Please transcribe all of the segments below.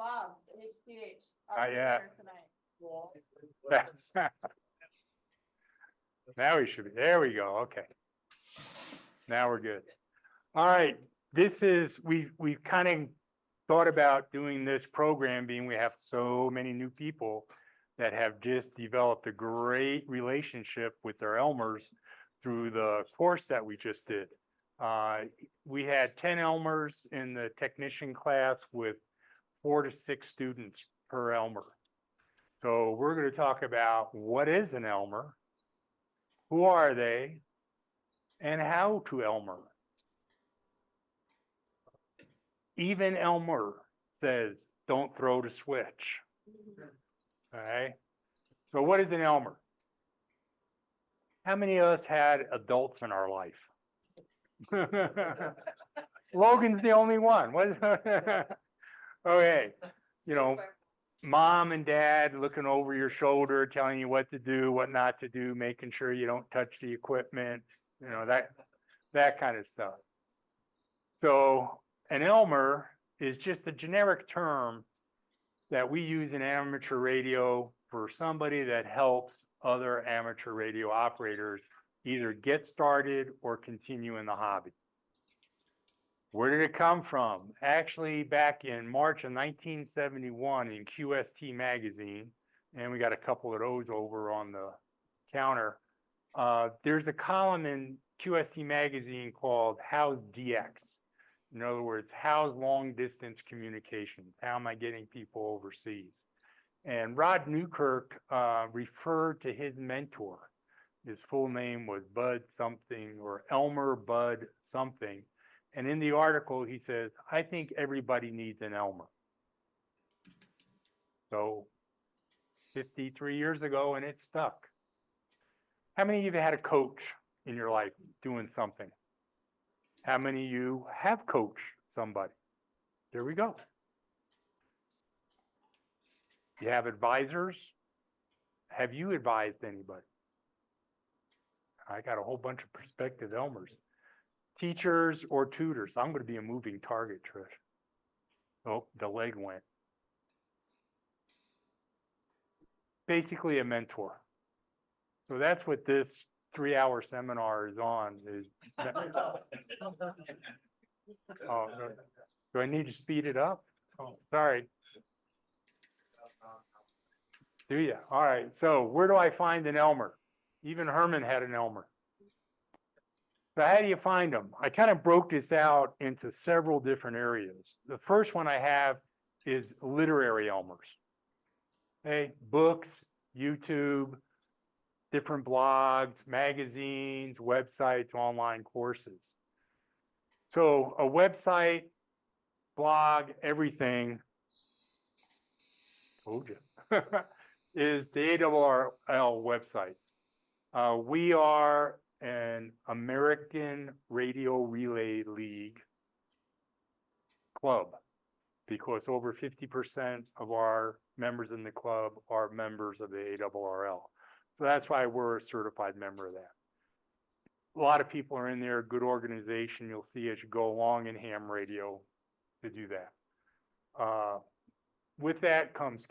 Bob, HTH. Yeah. Now we should be, there we go, okay. Now we're good. All right, we've kind of thought about doing this program, being we have so many new people that have just developed a great relationship with their Elmers through the course that we just did. We had 10 Elmers in the technician class with 4 to 6 students per Elmer. So we're going to talk about what is an Elmer, who are they, and how to Elmer. Even Elmer says, don't throw the switch. Okay. So what is an Elmer? How many of us had adults in our life? Logan's the only one. Okay. You know, mom and dad looking over your shoulder, telling you what to do, what not to do, making sure you don't touch the equipment, you know, that kind of stuff. So an Elmer is just a generic term that we use in amateur radio for somebody that helps other amateur radio operators either get started or continue in the hobby. Where did it come from? Actually, back in March of 1971 in QST magazine, and we got a couple of those over on the counter. There's a column in QST magazine called How's DX? In other words, how's long distance communications? How am I getting people overseas? And Rod Newkirk referred to his mentor. His full name was Bud something, or Elmer Bud something. And in the article, he says, I think everybody needs an Elmer. So 53 years ago, and it stuck. How many of you have had a coach in your life doing something? How many of you have coached somebody? There we go. You have advisors. Have you advised anybody? I got a whole bunch of prospective Elmers. Teachers or tutors. I'm going to be a moving target, Trish. Oh, the leg went. Basically a mentor. So that's what this 3-hour seminar is on. Oh, no. Do I need to speed it up? Oh, sorry. Do you? All right. So where do I find an Elmer? Even Herman had an Elmer. So how do you find them? I kind of broke this out into several different areas. The first one I have is literary Elmers. Okay, books, YouTube, different blogs, magazines, websites, online courses. So a website, blog, everything, told you, is the ARRL website. We are an American Radio Relay League club because over 50% of our members in the club are members of the ARRL. So that's why we're a certified member of that. A lot of people are in there, good organization. You'll see as you go along in ham radio to do that. With that comes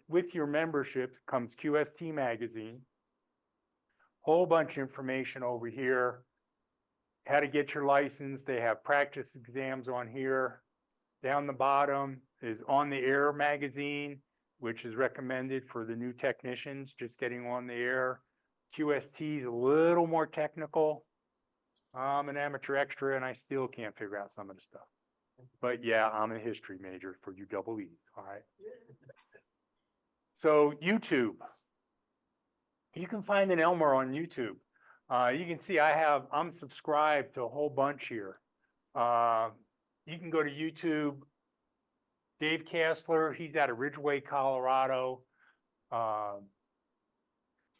with your membership comes QST magazine. Whole bunch of information over here. How to get your license. They have practice exams on here. Down the bottom is On the Air magazine, which is recommended for the new technicians just getting on the air. QST is a little more technical. I'm an amateur extra and I still can't figure out some of the stuff. But yeah, I'm a history major for you double E's, all right? So YouTube. You can find an Elmer on YouTube. You can see I'm subscribed to a whole bunch here. You can go to YouTube. Dave Kastler, he's out of Ridgeway, Colorado.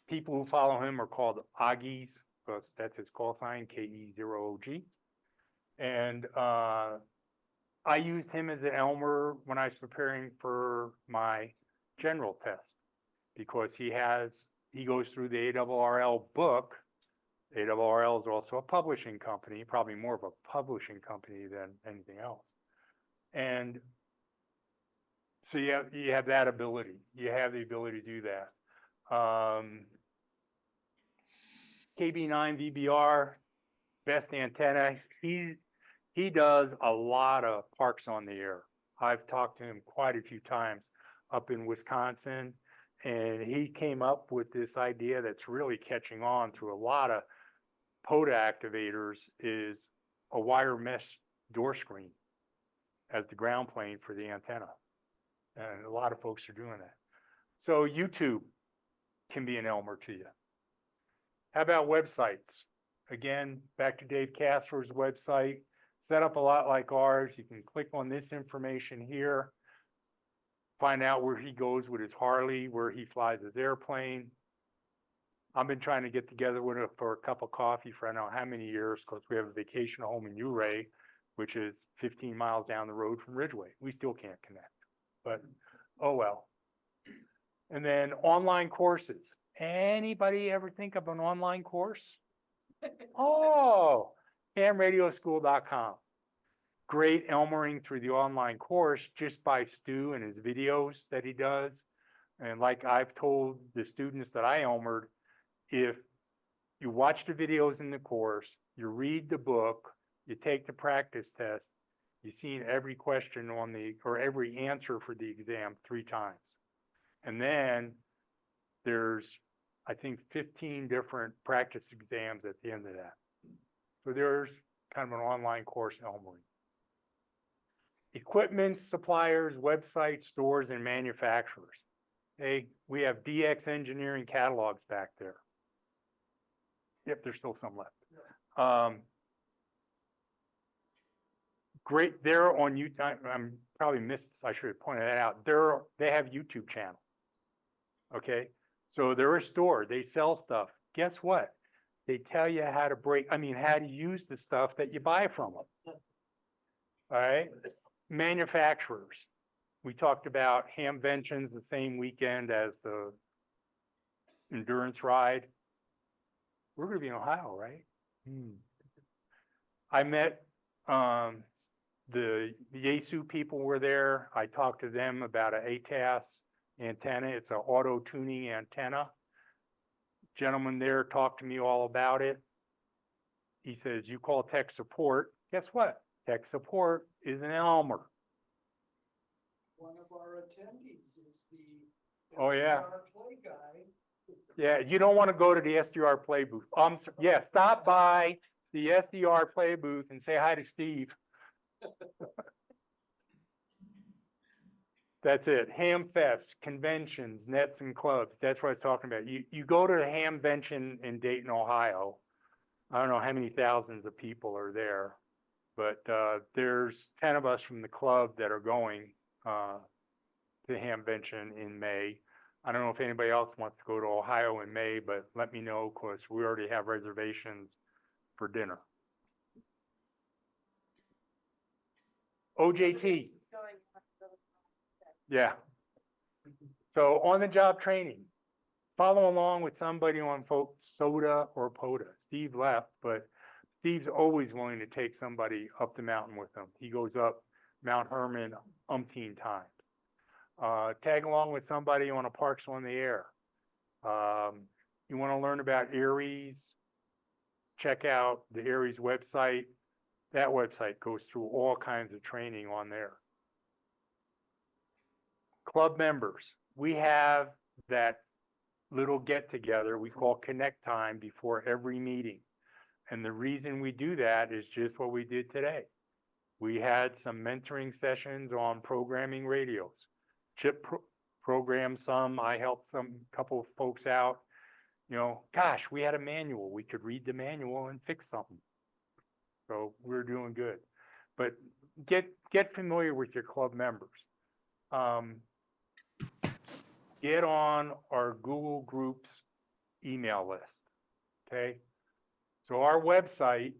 People who follow him are called Aggies, because that's his call sign, KE0OG. And I used him as an Elmer when I was preparing for my general test, because he goes through the ARRL book. ARRL is also a publishing company, probably more of a publishing company than anything else. And So you have that ability. You have the ability to do that. KB9 VBR, best antenna. He does a lot of parks on the air. I've talked to him quite a few times up in Wisconsin, and he came up with this idea that's really catching on through a lot of POTA activators, is a wire mesh door screen as the ground plane for the antenna. And a lot of folks are doing that. So YouTube can be an Elmer to you. How about websites? Again, back to Dave Castro's website, set up a lot like ours. You can click on this information here, find out where he goes with his Harley, where he flies his airplane. I've been trying to get together with him for a cup of coffee for I don't know how many years, because we have a vacation home in Ouray, which is 15 miles down the road from Ridgeway. We still can't connect, but oh well. And then online courses. Anybody ever think of an online course? Oh, hamradioschool.com. Great Elmering through the online course just by Stu and his videos that he does. And like I've told the students that I Elmered, if you watch the videos in the course, you read the book, you take the practice test, you've seen every question on or every answer for the exam 3 times. And then there's, I think, 15 different practice exams at the end of that. So there's kind of an online course in Elmering. Equipment, suppliers, websites, stores, and manufacturers. Hey, we have DX Engineering catalogs back there. Yep, there's still some left. Great, they're on YouTube. I'm probably missed, I should have pointed that out. They have YouTube channel. Okay, so they're a store, they sell stuff. Guess what? They tell you how to use the stuff that you buy from them. All right, manufacturers. We talked about Hamventions the same weekend as the endurance ride. We're going to be in Ohio, right? I met the Yaesu people were there. I talked to them about an ATAS antenna. It's an auto tuning antenna. Gentleman there talked to me all about it. He says, you call tech support. Guess what? Tech support is an Elmer. One of our attendees is the Oh, yeah. SDR Play guy. Yeah, you don't want to go to the SDR Play booth. Yeah, stop by the SDR Play booth and say hi to Steve. That's it. Ham Fest, conventions, nets and clubs. That's what I was talking about. You go to a Hamvention in Dayton, Ohio. I don't know how many thousands of people are there, but there's 10 of us from the club that are going to Hamvention in May. I don't know if anybody else wants to go to Ohio in May, but let me know, because we already have reservations for dinner. OJT. Yeah. So on the job training, follow along with somebody on SOTA or POTA. Steve left, but Steve's always willing to take somebody up the mountain with him. He goes up Mount Herman umpteen times. Tag along with somebody on a Parks on the Air. You want to learn about Aries, check out the Aries website. That website goes through all kinds of training on there. Club members, we have that little get together we call Connect Time before every meeting. And the reason we do that is just what we did today. We had some mentoring sessions on programming radios. Chip programmed some, I helped couple of folks out. You know, gosh, we had a manual. We could read the manual and fix something. So we're doing good. But get familiar with your club members. Get on our Google Groups email list, okay? So our website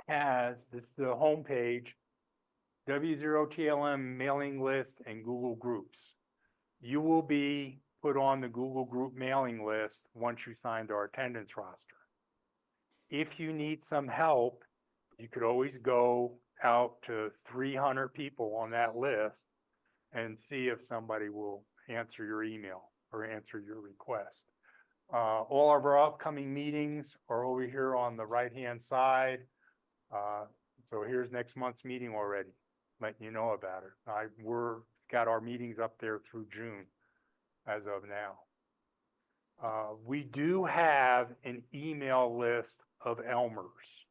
has, this is the homepage, W0TLM mailing list and Google Groups. You will be put on the Google Group mailing list once you signed our attendance roster. If you need some help, you could always go out to 300 people on that list and see if somebody will answer your email or answer your request. All of our upcoming meetings are over here on the right-hand side. So here's next month's meeting already, letting you know about it. We're got our meetings up there through June as of now. We do have an email list of Elmers.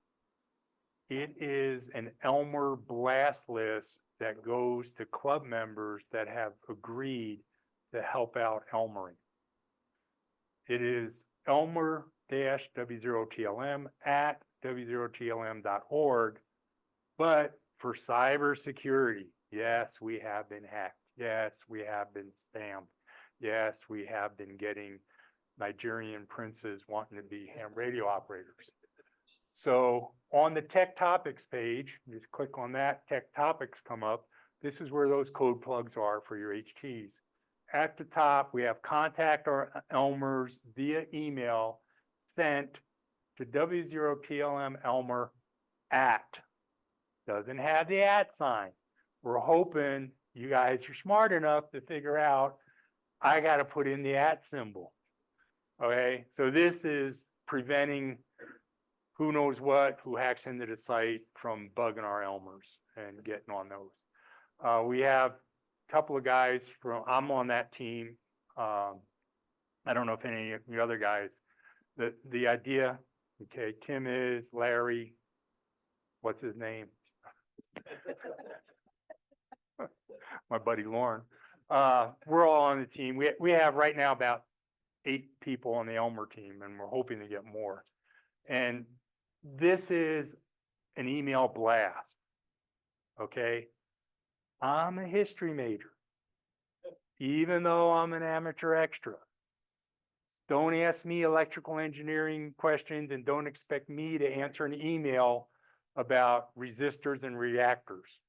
It is an Elmer blast list that goes to club members that have agreed to help out Elmering. It is Elmer-W0TLM at W0TLM.org. But for cybersecurity, yes, we have been hacked. Yes, we have been spammed. Yes, we have been getting Nigerian princes wanting to be ham radio operators. So on the Tech Topics page, just click on that, Tech Topics come up. This is where those code plugs are for your HTs. At the top, we have contact our Elmers via email sent to W0TLM Elmer at. Doesn't have the at sign. We're hoping you guys are smart enough to figure out I got to put in the at symbol. Okay, so this is preventing who knows what, who hacks into the site from bugging our Elmers and getting on those. We have a couple of guys I'm on that team. I don't know if any of the other guys, the idea, okay, Tim is, Larry, what's his name? My buddy Lauren. We're all on the team. We have right now about 8 people on the Elmer team, and we're hoping to get more. And this is an email blast. Okay. I'm a history major, even though I'm an amateur extra. Don't ask me electrical engineering questions and don't expect me to answer an email about resistors and reactors.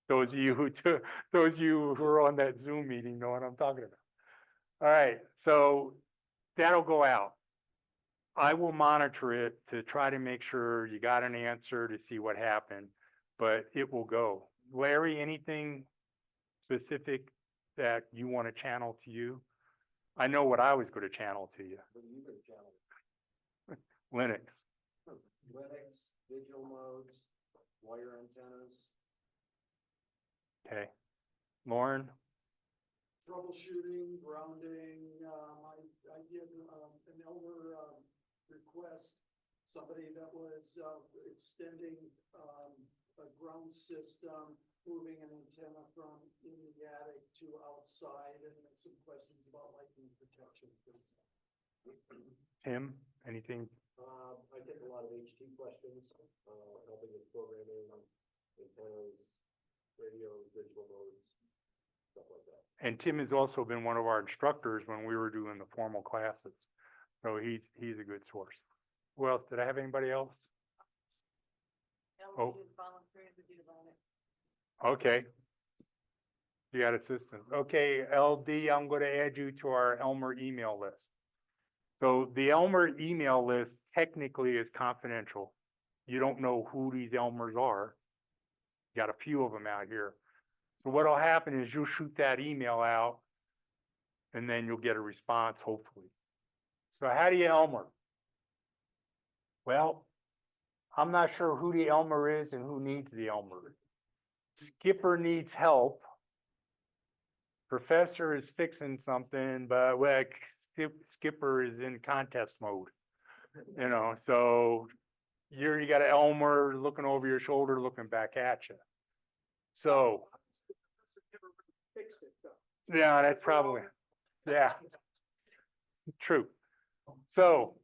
Those of you who are on that Zoom meeting know what I'm talking about. All right, so that'll go out. I will monitor it to try to make sure you got an answer to see what happened, but it will go. Larry, anything specific that you want to channel to you? I know what I was going to channel to you. What are you going to channel? Linux. Linux, digital modes, wire antennas. Okay. Lauren? Troubleshooting, grounding, I did an Elmer request, somebody that was extending a ground system, moving an antenna from in the attic to outside, and some questions about lightning protection. Tim, anything? I take a lot of HT questions, helping with programming, antennas, radios, digital modes, stuff like that. And Tim has also been one of our instructors when we were doing the formal classes. So he's a good source. Who else? Did I have anybody else? Oh. Volunteering to do that. Okay. You got assistance. Okay, LD, I'm going to add you to our Elmer email list. So the Elmer email list technically is confidential. You don't know who these Elmers are. Got a few of them out here. So what'll happen is you'll shoot that email out and then you'll get a response, hopefully. So how do you Elmer? Well, I'm not sure who the Elmer is and who needs the Elmer. Skipper needs help. Professor is fixing something, but well, Skipper is in contest mode. You know, so you got an Elmer looking over your shoulder, looking back at you. So yeah, that's probably, yeah, true. So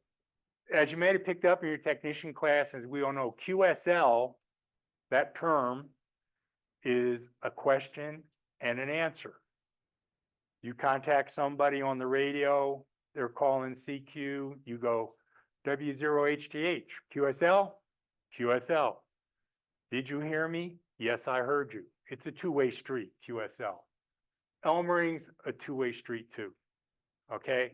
as you may have picked up in your technician classes, we all know QSL, that term is a question and an answer. You contact somebody on the radio, they're calling CQ, you go W0HTH, QSL, QSL. Did you hear me? Yes, I heard you. It's a two-way street, QSL. Elmering's a two-way street too, okay?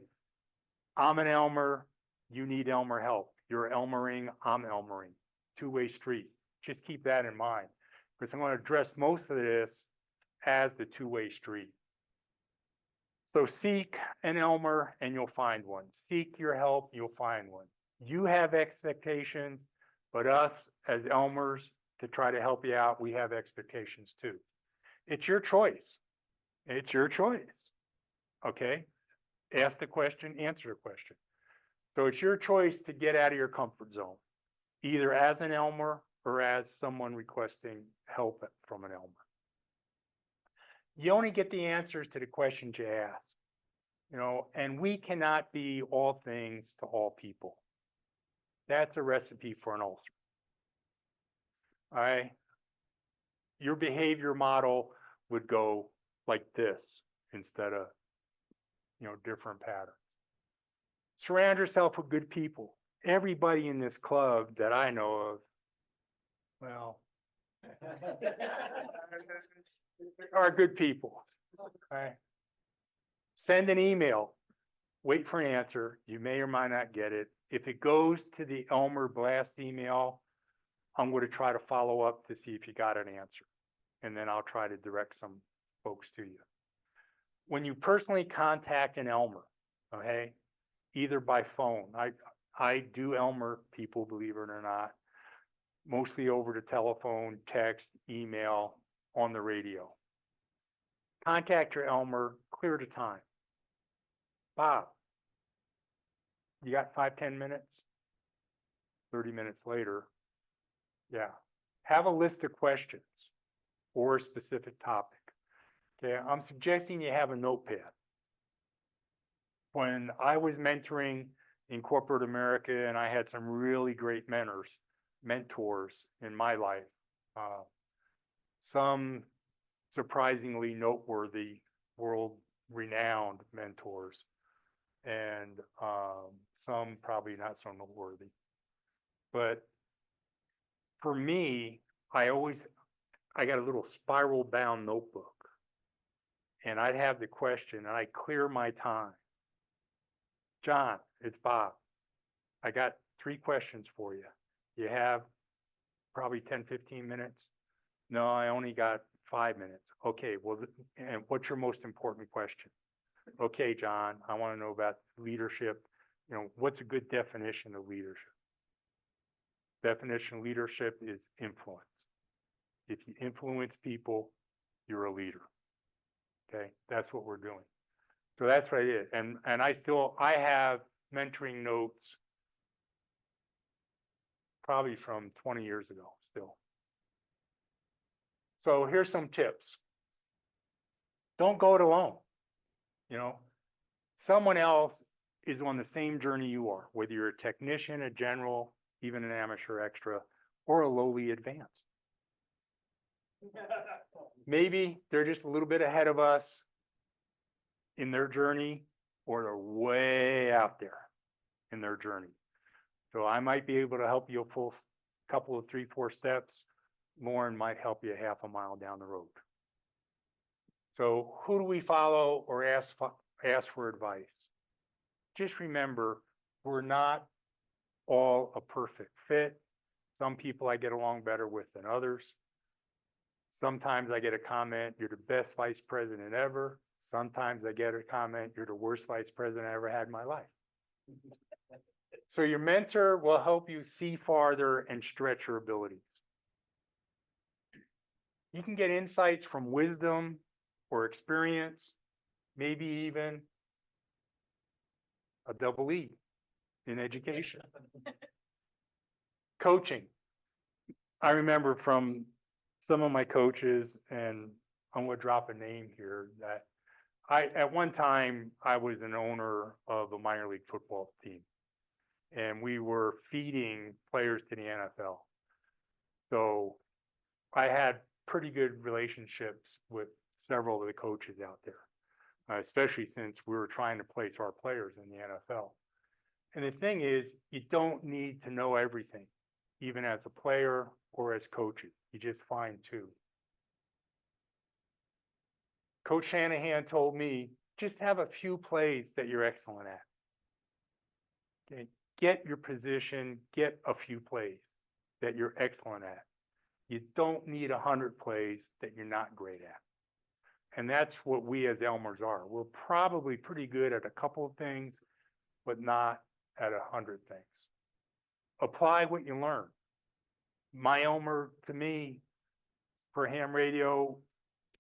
I'm an Elmer, you need Elmer help. You're Elmering, I'm Elmering. Two-way street. Just keep that in mind, because I'm going to address most of this as the two-way street. So seek an Elmer and you'll find one. Seek your help, you'll find one. You have expectations, but us as Elmers, to try to help you out, we have expectations too. It's your choice. It's your choice. Okay? Ask the question, answer the question. So it's your choice to get out of your comfort zone, either as an Elmer or as someone requesting help from an Elmer. You only get the answers to the questions you ask, and we cannot be all things to all people. That's a recipe for an ulcer. All right. Your behavior model would go like this instead of, different patterns. Surround yourself with good people. Everybody in this club that I know of, well, are good people. Okay. Send an email. Wait for an answer. You may or might not get it. If it goes to the Elmer blast email, I'm going to try to follow up to see if you got an answer. And then I'll try to direct some folks to you. When you personally contact an Elmer, okay, either by phone, I do Elmer people, believe it or not, mostly over the telephone, text, email, on the radio. Contact your Elmer, clear the time. Bob, you got 5-10 minutes? 30 minutes later, yeah. Have a list of questions or a specific topic. Okay, I'm suggesting you have a notepad. When I was mentoring in corporate America, and I had some really great mentors in my life, some surprisingly noteworthy, world-renowned mentors, and some probably not so noteworthy. But for me, I got a little spiral-bound notebook, and I'd have the question, and I'd clear my time. John, it's Bob. I got 3 questions for you. You have probably 10-15 minutes? No, I only got 5 minutes. Okay, well, and what's your most important question? Okay, John, I want to know about leadership. What's a good definition of leadership? Definition of leadership is influence. If you influence people, you're a leader. Okay, that's what we're doing. So that's what I did. And I have mentoring notes probably from 20 years ago still. So here's some tips. Don't go it alone. Someone else is on the same journey you are, whether you're a technician, a general, even an amateur extra, or a lowly advanced. Maybe they're just a little bit ahead of us in their journey, or they're way out there in their journey. So I might be able to help you a full couple of 3-4 steps. Lauren might help you half a mile down the road. So who do we follow or ask for advice? Just remember, we're not all a perfect fit. Some people I get along better with than others. Sometimes I get a comment, you're the best vice president ever. Sometimes I get a comment, you're the worst vice president I ever had in my life. So your mentor will help you see farther and stretch your abilities. You can get insights from wisdom or experience, maybe even a double E in education. Coaching. I remember from some of my coaches, and I'm going to drop a name here, that at one time I was an owner of a minor league football team, and we were feeding players to the NFL. So I had pretty good relationships with several of the coaches out there, especially since we were trying to place our players in the NFL. And the thing is, you don't need to know everything, even as a player or as coaches. You just find 2. Coach Shanahan told me, just have a few plays that you're excellent at. Okay? Get your position, get a few plays that you're excellent at. You don't need 100 plays that you're not great at. And that's what we as Elmers are. We're probably pretty good at a couple of things, but not at 100 things. Apply what you learn. My Elmer, to me, for ham radio,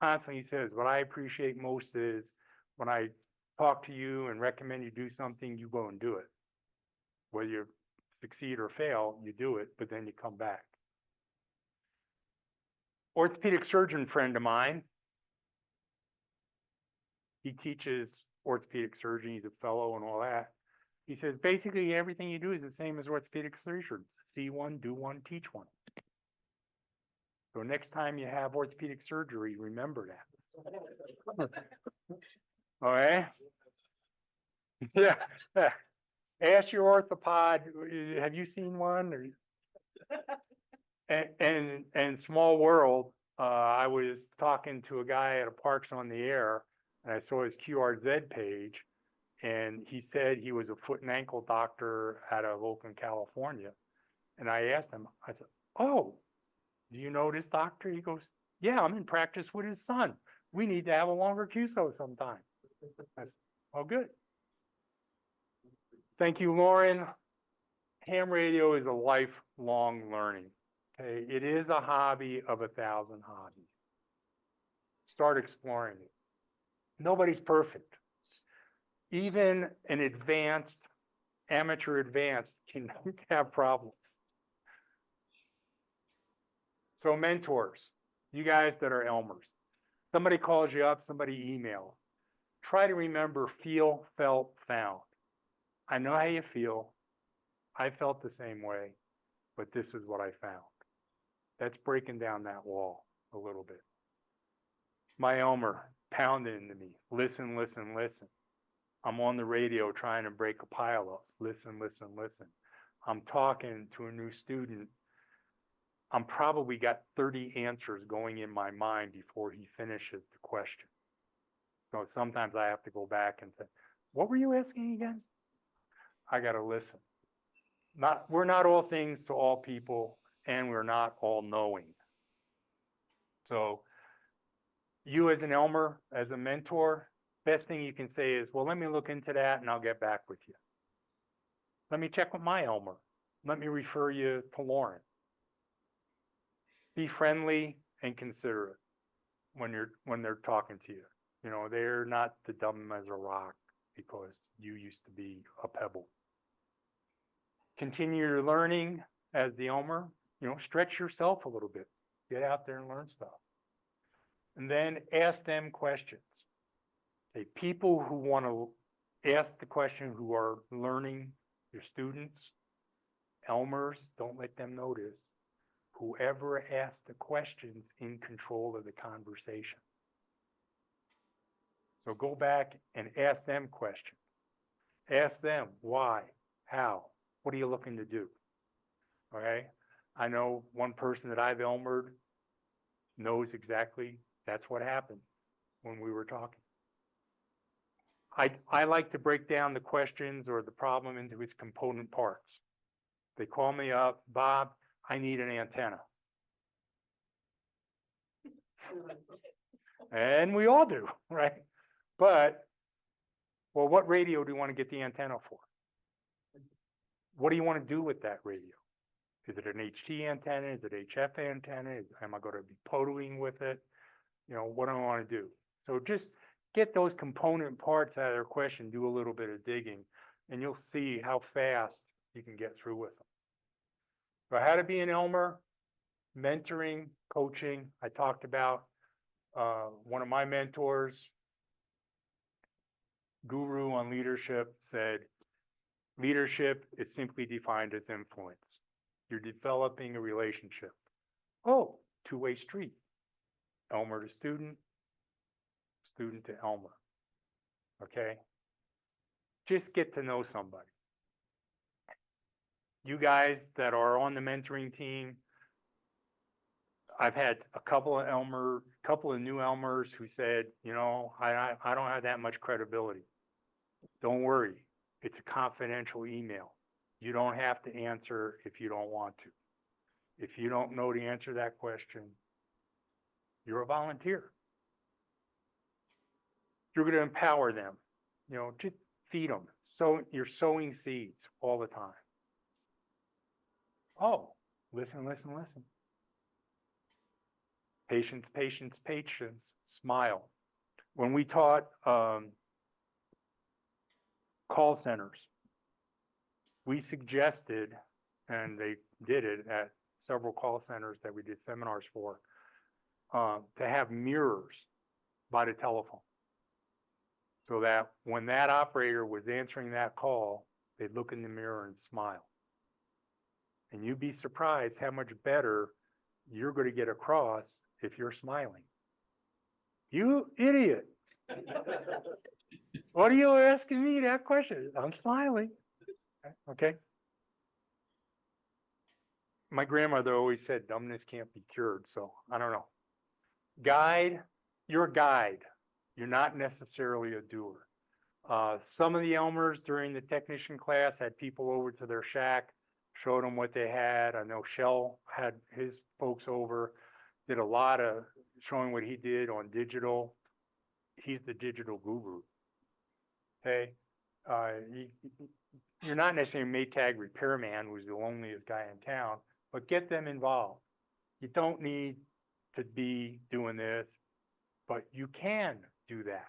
constantly says, what I appreciate most is when I talk to you and recommend you do something, you go and do it. Whether you succeed or fail, you do it, but then you come back. Orthopedic surgeon friend of mine, he teaches orthopedic surgery, he's a fellow and all that. He says, basically everything you do is the same as orthopedic surgeons. See one, do one, teach one. So next time you have orthopedic surgery, remember that. All right? Yeah. Ask your orthopod, have you seen one? Or... And small world, I was talking to a guy at a Parks on the Air, and I saw his QRZ page, and he said he was a foot and ankle doctor out of Oakland, California. And I asked him, I said, oh, do you know this doctor? He goes, yeah, I'm in practice with his son. We need to have a longer QSO sometime. I said, oh, good. Thank you, Lauren. Ham radio is a lifelong learning. Okay, it is a hobby of 1,000 hobbies. Start exploring it. Nobody's perfect. Even an advanced, amateur advanced can have problems. So mentors, you guys that are Elmers, somebody calls you up, somebody emails. Try to remember feel, felt, found. I know how you feel. I felt the same way, but this is what I found. That's breaking down that wall a little bit. My Elmer pounded into me. Listen, listen, listen. I'm on the radio trying to break a pile up. Listen, listen, listen. I'm talking to a new student. I'm probably got 30 answers going in my mind before he finishes the question. So sometimes I have to go back and say, what were you asking again? I got to listen. We're not all things to all people, and we're not all knowing. So you as an Elmer, as a mentor, best thing you can say is, well, let me look into that and I'll get back with you. Let me check with my Elmer. Let me refer you to Lauren. Be friendly and considerate when they're talking to you. You know, they're not the dumb as a rock because you used to be a pebble. Continue your learning as the Elmer. You know, stretch yourself a little bit. Get out there and learn stuff. And then ask them questions. Okay, people who want to ask the question who are learning, your students, Elmers, don't let them know this. Whoever asks the questions in control of the conversation. So go back and ask them questions. Ask them why, how, what are you looking to do? Okay, I know one person that I've Elmered knows exactly that's what happened when we were talking. I like to break down the questions or the problem into its component parts. They call me up, Bob, I need an antenna. And we all do, right? But, well, what radio do you want to get the antenna for? What do you want to do with that radio? Is it an HT antenna? Is it HF antenna? Am I going to be potoing with it? You know, what do I want to do? So just get those component parts out of their question, do a little bit of digging, and you'll see how fast you can get through with them. So how to be an Elmer, mentoring, coaching. I talked about one of my mentors, guru on leadership, said, leadership is simply defined as influence. You're developing a relationship. Oh, two-way street. Elmer to student, student to Elmer. Okay? Just get to know somebody. You guys that are on the mentoring team, I've had a couple of new Elmers who said, you know, I don't have that much credibility. Don't worry, it's a confidential email. You don't have to answer if you don't want to. If you don't know the answer to that question, you're a volunteer. You're gonna empower them, just feed them. So you're sowing seeds all the time. Oh, listen, listen, listen. Patience, patience, patience, smile. When we taught call centers, we suggested, and they did it at several call centers that we did seminars for, to have mirrors by the telephone. So that when that operator was answering that call, they'd look in the mirror and smile. And you'd be surprised how much better you're going to get across if you're smiling. You idiot. What are you asking me that question? I'm smiling. Okay. My grandmother always said dumbness can't be cured, so I don't know. Guide, you're a guide. You're not necessarily a doer. Some of the Elmers during the technician class had people over to their shack, showed them what they had. I know Shell had his folks over, did a lot of showing what he did on digital. He's the digital guru. Okay. You're not necessarily a Maytag repairman who's the loneliest guy in town, but get them involved. You don't need to be doing this, but you can do that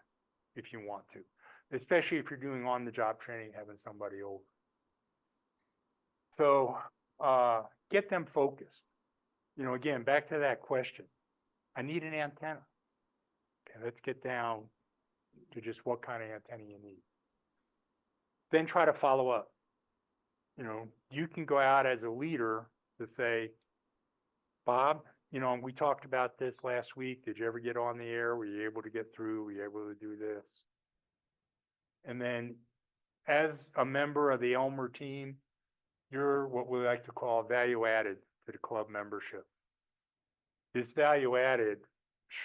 if you want to, especially if you're doing on-the-job training, having somebody over. So get them focused. Again, back to that question. I need an antenna. Okay, let's get down to just what kind of antenna you need. Then try to follow up. You can go out as a leader to say, Bob, we talked about this last week. Did you ever get on the air? Were you able to get through? Were you able to do this? And then as a member of the Elmer team, you're what we like to call value added to the club membership. This value added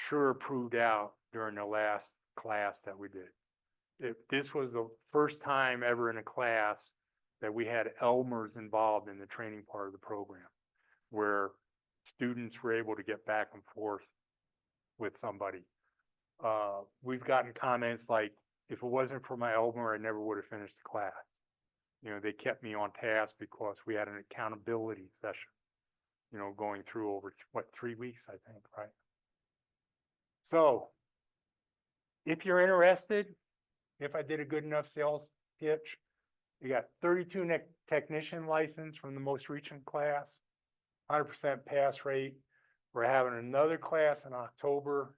sure proved out during the last class that we did. This was the first time ever in a class that we had Elmers involved in the training part of the program, where students were able to get back and forth with somebody. We've gotten comments like, if it wasn't for my Elmer, I never would have finished the class. They kept me on task because we had an accountability session, going through over, 3 weeks, I think, right? So if you're interested, if I did a good enough sales pitch, you got 32 technician license from the most recent class, 100% pass rate. We're having another class in October.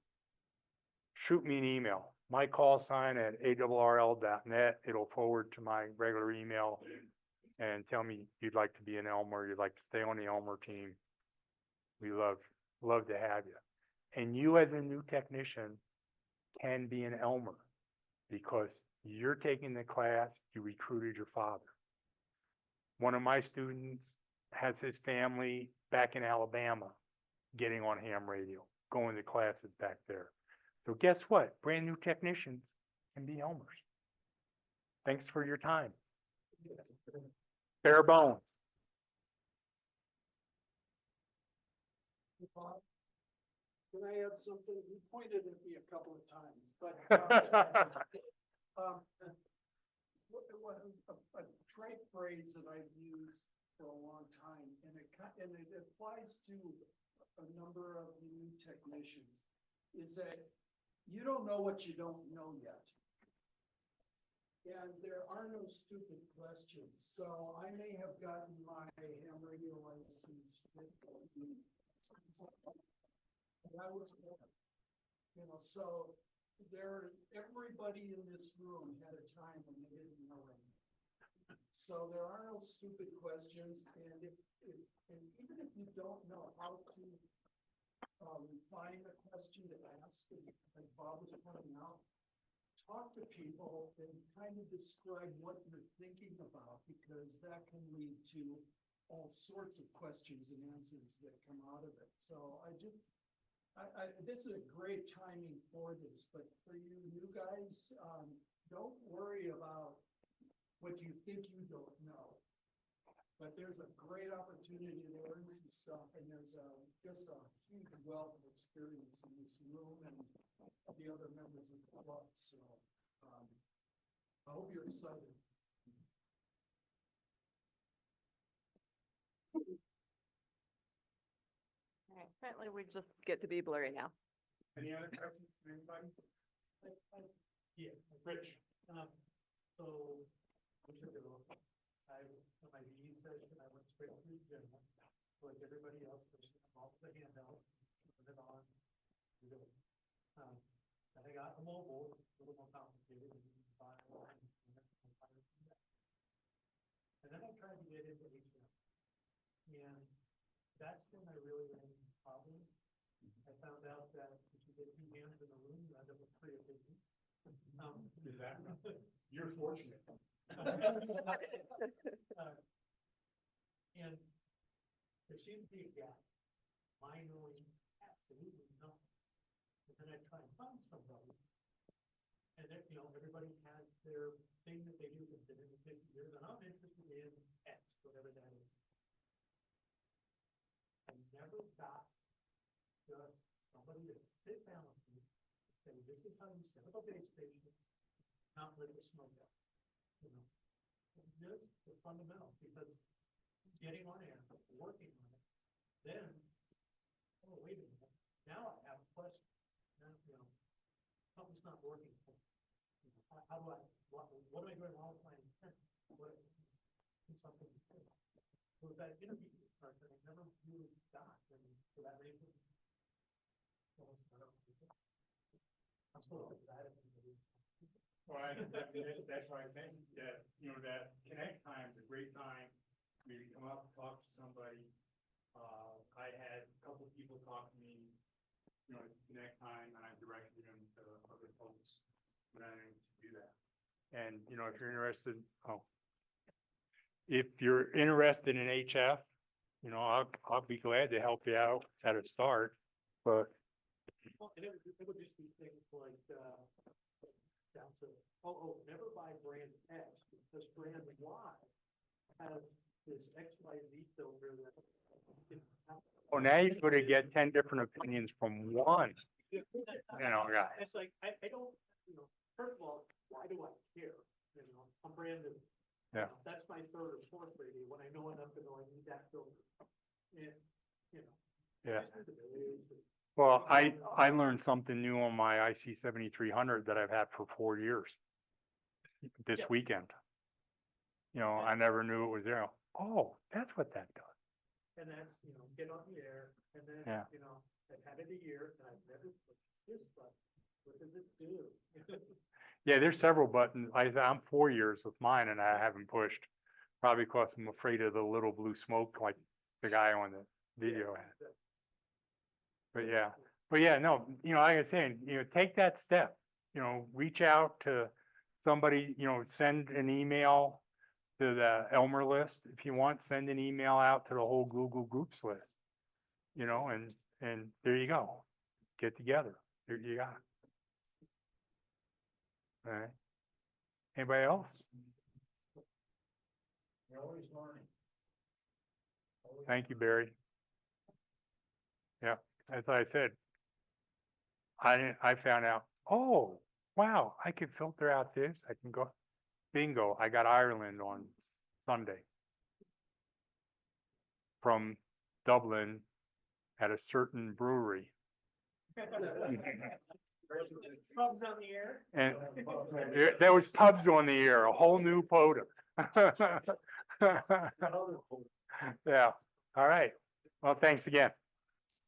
Shoot me an email. My call sign at awrl.net. It'll forward to my regular email and tell me you'd like to be an Elmer, you'd like to stay on the Elmer team. We love to have you. And you as a new technician can be an Elmer because you're taking the class, you recruited your father. One of my students has his family back in Alabama getting on ham radio, going to classes back there. So guess what? Brand new technicians can be Elmers. Thanks for your time. Bare bones. Bob, can I add something? You pointed at me a couple of times, but a trade phrase that I've used for a long time, and it applies to a number of new technicians, is that you don't know what you don't know yet. And there are no stupid questions. So I may have gotten my ham radio license. And I was, so everybody in this room had a time when they didn't know anything. So there are no stupid questions, and even if you don't know how to refine a question to ask, like Bob was pointing out, talk to people and kind of describe what you're thinking about, because that can lead to all sorts of questions and answers that come out of it. So this is a great timing for this, but for you new guys, don't worry about what you think you don't know. But there's a great opportunity to learn some stuff, and there's just a huge wealth of experience in this room, and the the other members of the club, so, I hope you're excited. All right, apparently we just get to be blurry now. Any other questions from anybody? Yeah, Rich, so, we took it off. On my meeting session, I went straight to the agenda, like everybody else, just off the handout, put it on. you know. And I got a mobile, it's a little more complicated, and you can buy one, and then I tried to get into HM. And that's when I really ran into problems. I found out that if you get 2 hands in a room, you end up with 3 opinions. Is that, you're fortunate. And there seems to be a gap. I knowing absolutely nothing. And then I try and find somebody. And then, everybody has their thing that they do that's been in the 50 years, and I'm interested in X, whatever that is. I never got just somebody to sit down with me and say, this is how you set up a base station, not let the smoke out. Just the fundamentals, because getting on air, working on it, then, oh, wait a minute, now I have a question. Now, something's not working. How do I, what am I doing wrong with my intent? What, something, was that interview part that I never really got, and for that reason. I'm still over that. Well, that's why I think that, that connect time is a great time. Maybe come up, talk to somebody. I had a couple of people talk to me, connect time, and I directed them to other folks when I need to do that. And, if you're interested, if you're interested in HF, I'll be glad to help you out at a start, but. Well, and it would just be things like, down to, never buy brand X, because brand Y has this XYZ filter that. Oh, now you're gonna get 10 different opinions from one, guy. It's like, I don't, first of all, why do I care? I'm brand new. Yeah. That's my 3rd or 4th radio, when I know enough to know I need that filter. And, Yeah. just do the basics. Well, I learned something new on my IC 7300 that I've had for 4 years this weekend. I never knew it was there. Oh, that's what that does. And that's, get on the air, and then, Yeah. I've had it a year, and I've never pushed this button. What does it do? Yeah, there's several buttons. I'm 4 years with mine and I haven't pushed. Probably because I'm afraid of the little blue smoke like the guy on the video had. But yeah, no, like I was saying, take that step, reach out to somebody, send an email to the Elmer list. If you want, send an email out to the whole Google Groups list, and there you go. Get together. There you got it. All right. Anybody else? You're always learning. Thank you, Barry. Yeah, as I said, I found out, oh, wow, I could filter out this. I can go, bingo, I got Ireland on Sunday from Dublin at a certain brewery. Thumbs on the air. And there was pubs on the air, a whole new photo. Yeah, all right. Well, thanks again.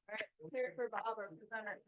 All right, here for Bob, our presenter.